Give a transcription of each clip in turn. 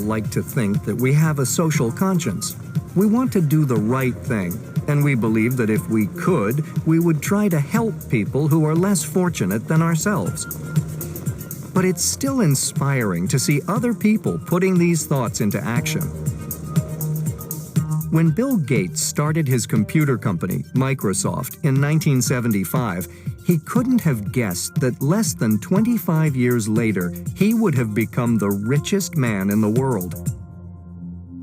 like to think that we have a social conscience. We want to do the right thing, and we believe that if we could, we would try to help people who are less fortunate than ourselves. But it's still inspiring to see other people putting these thoughts into action. When Bill Gates started his computer company, Microsoft, in 1975, he couldn't have guessed that less than 25 years later, he would have become the richest man in the world.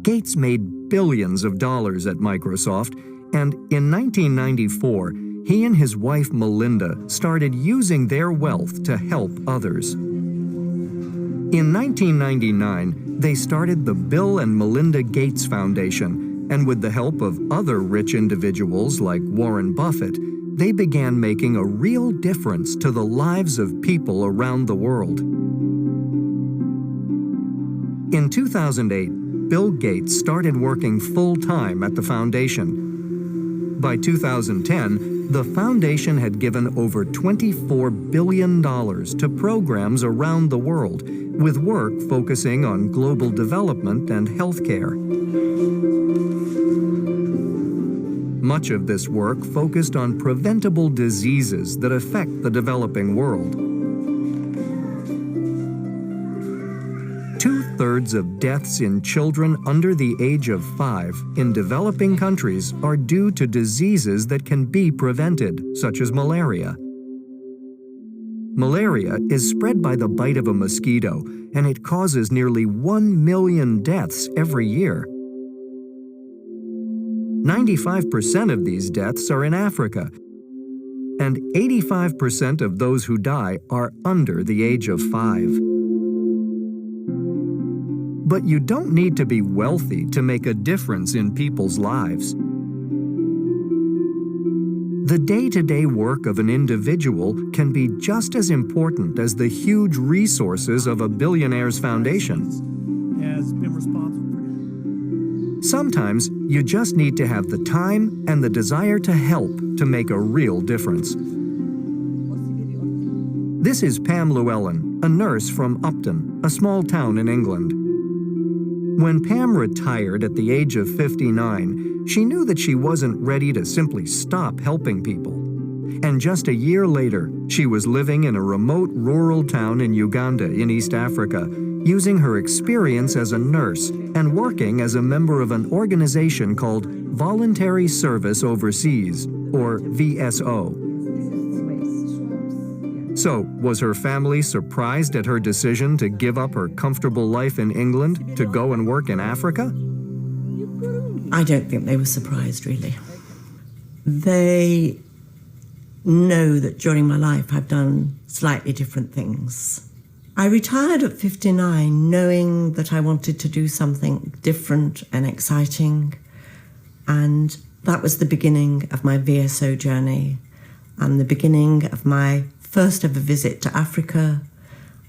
Gates made billions of dollars at Microsoft, and in 1994, he and his wife Melinda started using their wealth to help others. In 1999, they started the Bill and Melinda Gates Foundation, and with the help of other rich individuals like Warren Buffett, they began making a real difference to the lives of people around the world. In 2008, Bill Gates started working full-time at the foundation. By 2010, the foundation had given over $24 billion to programs around the world, with work focusing on global development and healthcare. Much of this work focused on preventable diseases that affect the developing world. Two-thirds of deaths in children under the age of 5 in developing countries are due to diseases that can be prevented, such as malaria. Malaria is spread by the bite of a mosquito, and it causes nearly 1 million deaths every year. 95% of these deaths are in Africa, and 85% of those who die are under the age of 5. But you don't need to be wealthy to make a difference in people's lives. The day-to-day work of an individual can be just as important as the huge resources of a billionaire's foundation. Has been responsible. Sometimes you just need to have the time and the desire to help to make a real difference. This is Pam Llewellyn, a nurse from Upton, a small town in England. When Pam retired at the age of 59, she knew that she wasn't ready to simply stop helping people. And just a year later, she was living in a remote rural town in Uganda in East Africa, using her experience as a nurse and working as a member of an organization called Voluntary Service Overseas, or VSO. So, was her family surprised at her decision to give up her comfortable life in England to go and work in Africa? I don't think they were surprised, really. They know that during my life I've done slightly different things. I retired at 59 knowing that I wanted to do something different and exciting, and that was the beginning of my VSO journey and the beginning of my first ever visit to Africa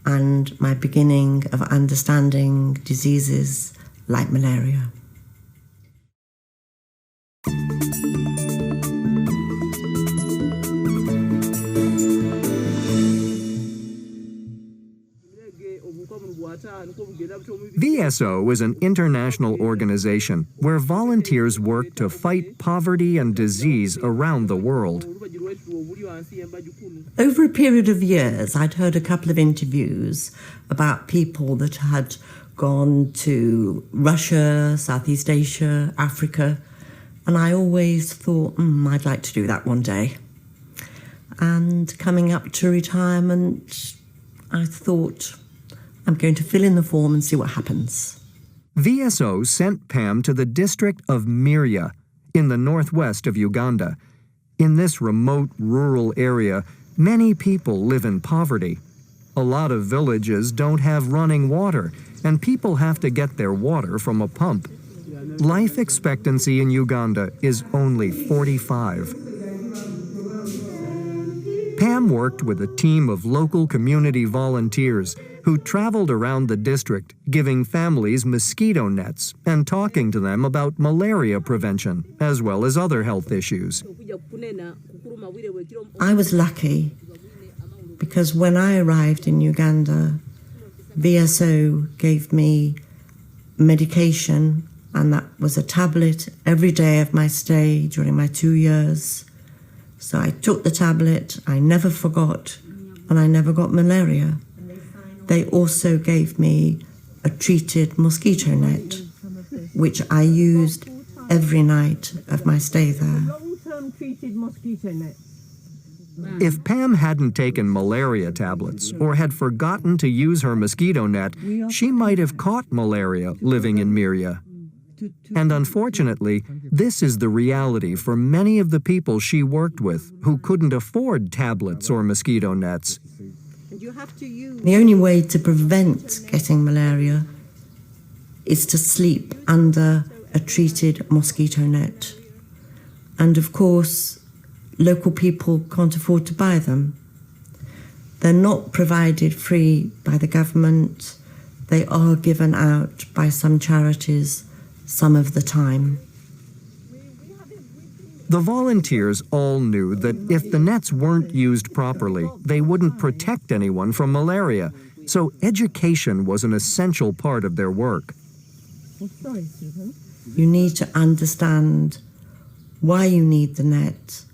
and my beginning of understanding diseases like malaria. VSO is an international organization where volunteers work to fight poverty and disease around the world. Over a period of years, I'd heard a couple of interviews about people that had gone to Russia, Southeast Asia, Africa, and I always thought, I'd like to do that one day. And coming up to retirement, I thought, I'm going to fill in the form and see what happens. VSO sent Pam to the district of Mirya in the northwest of Uganda. In this remote rural area, many people live in poverty. A lot of villages don't have running water, and people have to get their water from a pump. Life expectancy in Uganda is only 45. Pam worked with a team of local community volunteers who traveled around the district giving families mosquito nets and talking to them about malaria prevention, as well as other health issues. I was lucky because when I arrived in Uganda, VSO gave me medication, and that was a tablet every day of my stay during my 2 years. So I took the tablet, I never forgot, and I never got malaria. They also gave me a treated mosquito net, which I used every night of my stay there. Long-term treated mosquito net. If Pam hadn't taken malaria tablets or had forgotten to use her mosquito net, she might have caught malaria living in Miria. And unfortunately, this is the reality for many of the people she worked with who couldn't afford tablets or mosquito nets. The only way to prevent getting malaria is to sleep under a treated mosquito net. And of course, local people can't afford to buy them. They're not provided free by the government. They are given out by some charities some of the time. The volunteers all knew that if the nets weren't used properly, they wouldn't protect anyone from malaria. So education was an essential part of their work. You need to understand why you need the net,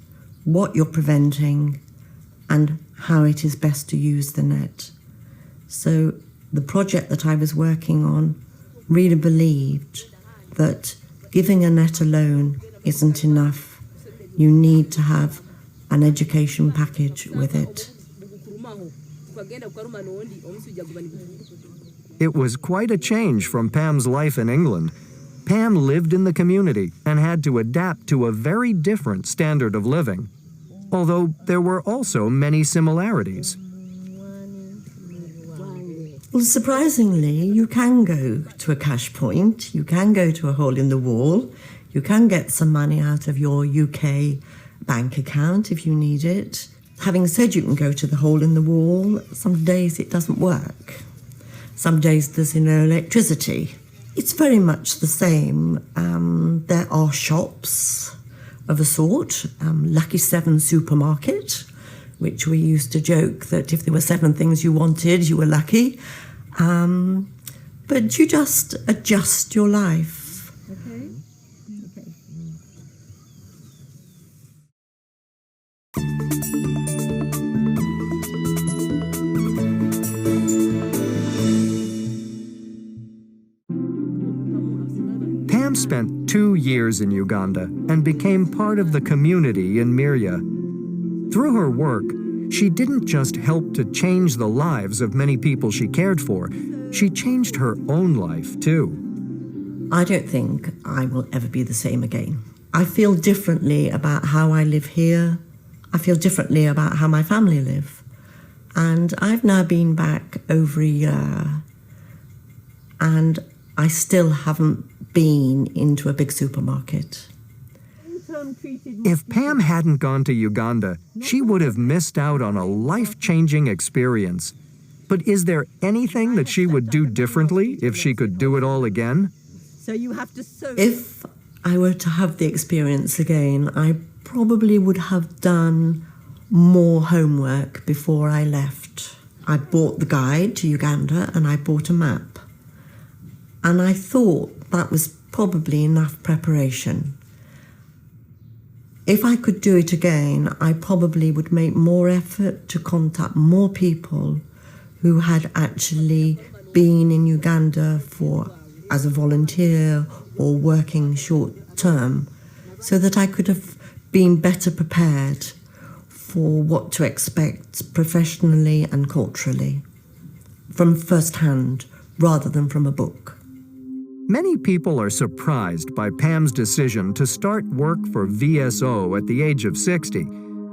what you're preventing, and how it is best to use the net. So the project that I was working on really believed that giving a net alone isn't enough. You need to have an education package with it. It was quite a change from Pam's life in England. Pam lived in the community and had to adapt to a very different standard of living, although there were also many similarities. Well, surprisingly, you can go to a cash point, you can go to a hole in the wall, you can get some money out of your UK bank account if you need it. Having said you can go to the hole in the wall, some days it doesn't work. Some days there's no electricity. It's very much the same. There are shops of a sort, Lucky 7 supermarket, which we used to joke that if there were 7 things you wanted, you were lucky. But you just adjust your life. Okay. Pam spent 2 years in Uganda and became part of the community in Miria. Through her work, she didn't just help to change the lives of many people she cared for, she changed her own life too. I don't think I will ever be the same again. I feel differently about how I live here. I feel differently about how my family live. And I've now been back over a year, and I still haven't been into a big supermarket. If Pam hadn't gone to Uganda, she would have missed out on a life-changing experience. But is there anything that she would do differently if she could do it all again? So you have to sew. If I were to have the experience again, I probably would have done more homework before I left. I bought the guide to Uganda and I bought a map. And I thought that was probably enough preparation. If I could do it again, I probably would make more effort to contact more people who had actually been in Uganda as a volunteer or working short term, so that I could have been better prepared for what to expect professionally and culturally, from first hand rather than from a book. Many people are surprised by Pam's decision to start work for VSO at the age of 60,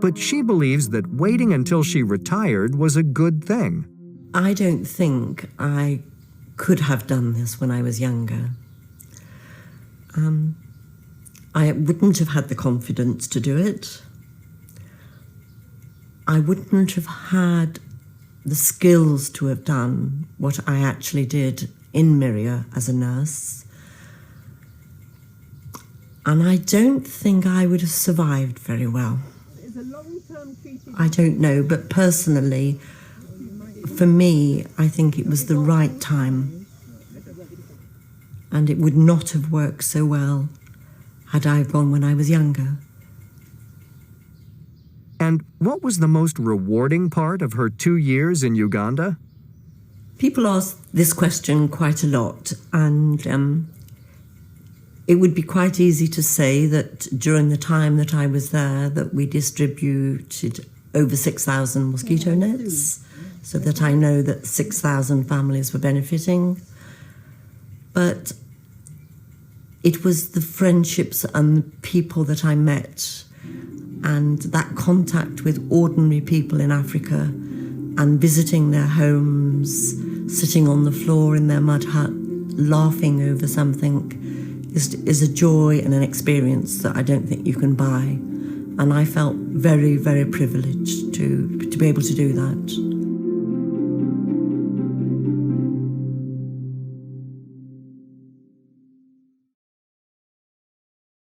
but she believes that waiting until she retired was a good thing. I don't think I could have done this when I was younger. I wouldn't have had the confidence to do it. I wouldn't have had the skills to have done what I actually did in Miria as a nurse. And I don't think I would have survived very well. I don't know, but personally, for me, I think it was the right time. and it would not have worked so well had I gone when I was younger. And what was the most rewarding part of her 2 years in Uganda? People ask this question quite a lot, and it would be quite easy to say that during the time that I was there that we distributed over 6,000 mosquito nets, so that I know that 6,000 families were benefiting. But it was the friendships and the people that I met and that contact with ordinary people in Africa and visiting their homes, sitting on the floor in their mud hut, laughing over something is a joy and an experience that I don't think you can buy. And I felt very, very privileged to be able to do that.